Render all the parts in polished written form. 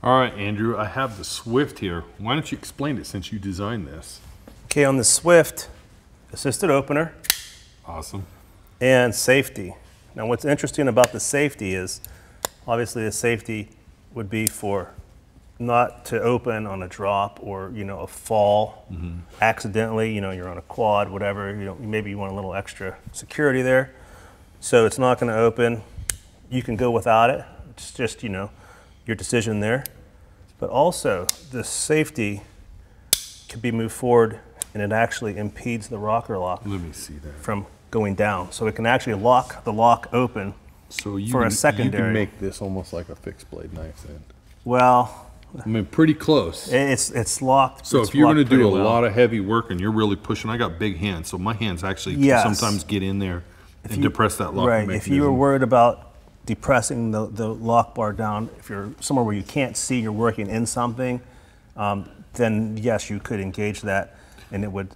All right, Andrew, I have the Swift here. Why don't you explain it since you designed this? Okay, on the Swift, assisted opener. Awesome. And safety. Now what's interesting about the safety is, obviously the safety would be for not to open on a drop or, you know, a fall accidentally, you know, you're on a quad, whatever, you know, maybe you want a little extra security there. So it's not going to open. You can go without it. It's just, you know, your decision there. But also the safety can be moved forward and it actually impedes the rocker lock Let me see that. from going down. So it can actually lock the lock open for a secondary. You can make this almost like a fixed blade knife then. Well, I mean, pretty close. it's locked. So it's if you're going to do a well. lot of heavy work and you're really pushing, I got big hands, so my hands actually sometimes get in there and depress that lock Right, mechanism. if you were worried about depressing the lock bar down, if you're somewhere where you can't see you're working in something, then yes, you could engage that and it would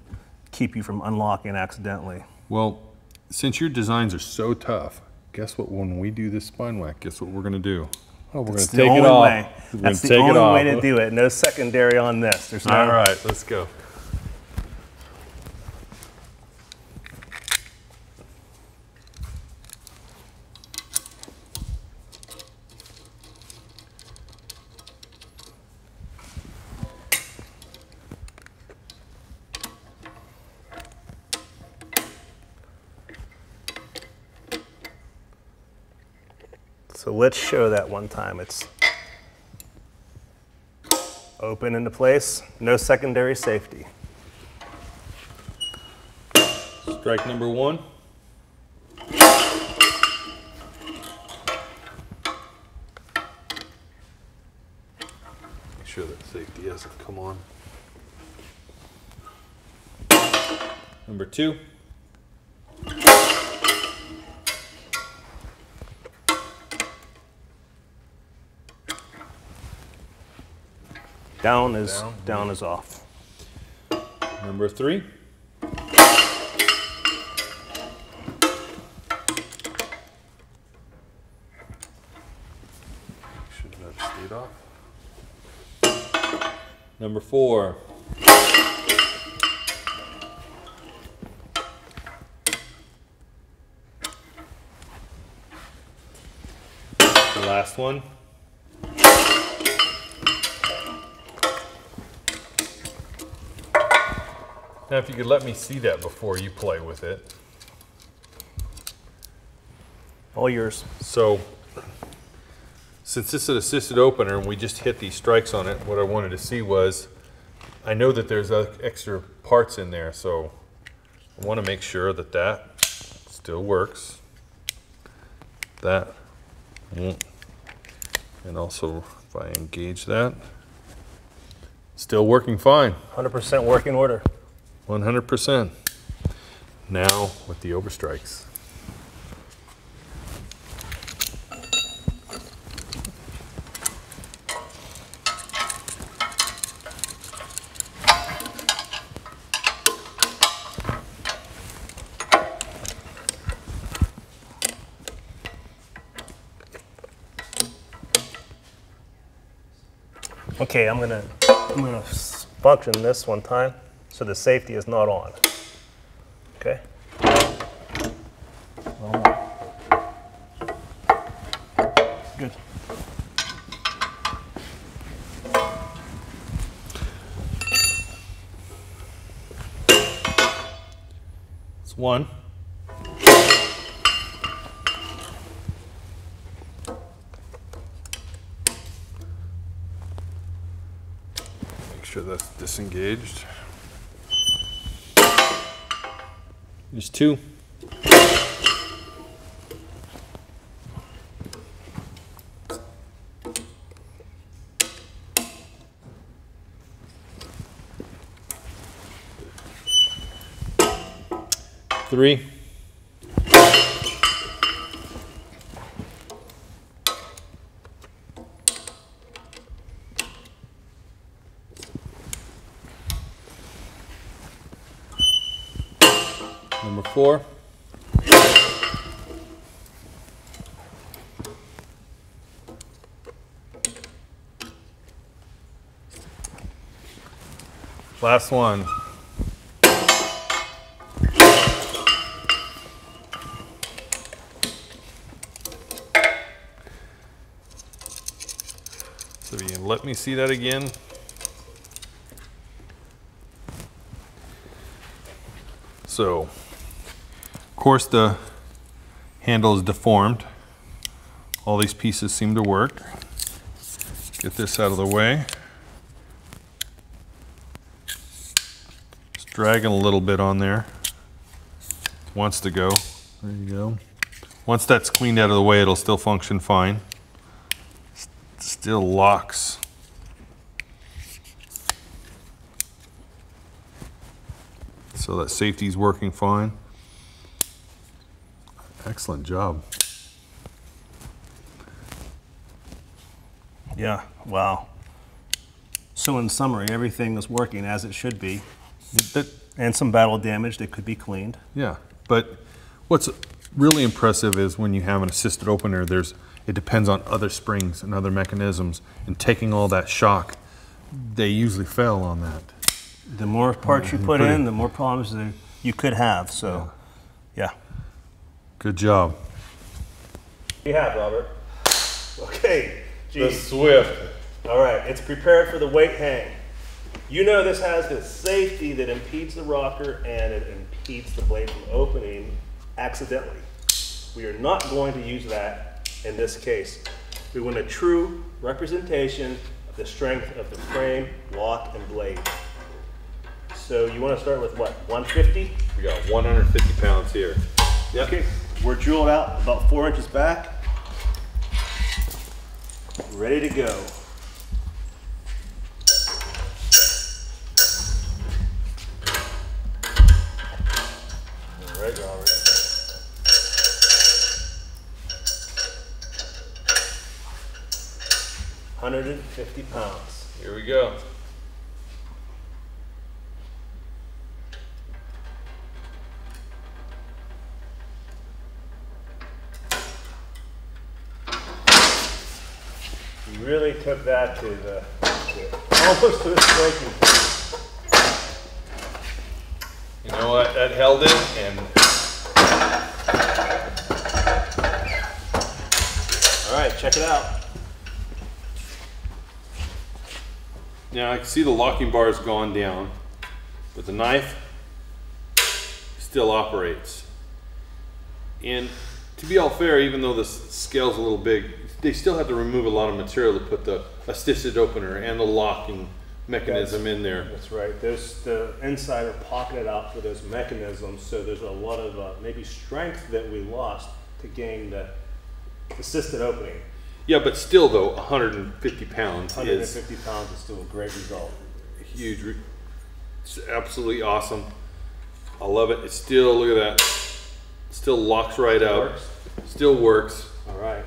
keep you from unlocking accidentally. Well, since your designs are so tough, guess what? When we do this spine whack, guess what we're going to do? Oh, we're going to take it off. That's the only way to do it. No secondary on this. There's no. All right, let's go. So let's show that one time. It's open into place, no secondary safety. Strike number one. Make sure that safety hasn't come on. Number two. Down is off. Number three. Should have stayed off. Number four. The last one. Now, if you could let me see that before you play with it. All yours. So, since this is an assisted opener and we just hit these strikes on it, what I wanted to see was, I know that there's extra parts in there, so I want to make sure that that still works. That won't. And also, if I engage that, still working fine. 100% working order. 100%. Now with the overstrikes. Okay, I'm gonna function this one time so the safety is not on. Okay. Good. It's one. Make sure that's disengaged. There's two. Three. Number four. Last one. So you can let me see that again. So, of course the handle is deformed. All these pieces seem to work. Get this out of the way. Just dragging a little bit on there. It wants to go. There you go. Once that's cleaned out of the way, it'll still function fine. Still locks. So that safety's working fine. Excellent job. Yeah, wow. So in summary, everything is working as it should be. And some battle damage that could be cleaned. Yeah, but what's really impressive is when you have an assisted opener, it depends on other springs and other mechanisms, and taking all that shock, they usually fail on that. The more parts you put in, the more problems that you could have, so, yeah. Good job. What do you have, Robert? Okay. The Swift. All right, it's prepared for the weight hang. You know this has the safety that impedes the rocker and it impedes the blade from opening accidentally. We are not going to use that in this case. We want a true representation of the strength of the frame, lock, and blade. So you want to start with what, 150? We got 150 pounds here. Yep. Okay, we're jeweled out about 4 inches back. Ready to go. All right, Robert. £150. Here we go. You really took that to almost to the breaking point. You know what? That held it, and all right, check it out. now I can see the locking bar has gone down, but the knife still operates. And to be all fair, even though the scale's a little big, they still have to remove a lot of material to put the assisted opener and the locking mechanism in there. That's right. There's the inside are pocketed out for those mechanisms, so there's a lot of maybe strength that we lost to gain the assisted opening. Yeah, but still though, 150 pounds 150 pounds is still a great result. Huge. It's absolutely awesome. I love it. It's still, look at that. Still locks right out. Works. Still works. All right.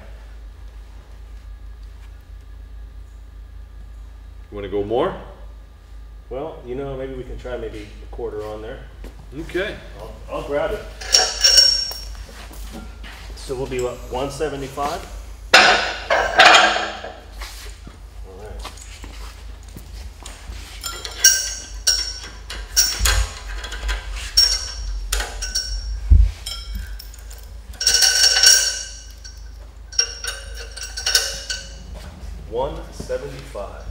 You want to go more? Well, you know, maybe we can try maybe a quarter on there. Okay. I'll grab it. So we'll be what, 175? All right. $175.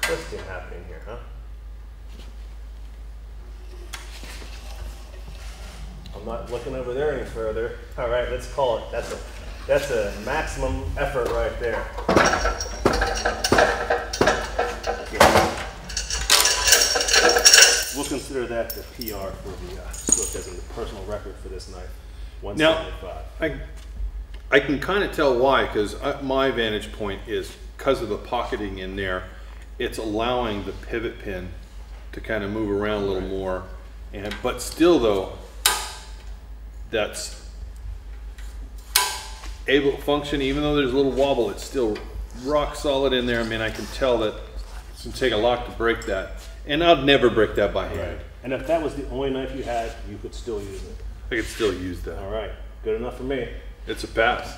Twisting happening here, huh? I'm not looking over there any further. All right, let's call it. That's a maximum effort right there. We'll consider that the PR for the Swift as in the personal record for this knife. 175. Now, I can kind of tell why, because my vantage point is because of the pocketing in there, it's allowing the pivot pin to kind of move around a little more. But still though, that's able to function, even though there's a little wobble, it's still rock solid in there. I mean, I can tell that it's gonna take a lot to break that. And I'd never break that by hand. And if that was the only knife you had, you could still use it. I could still use that. All right, good enough for me. It's a pass.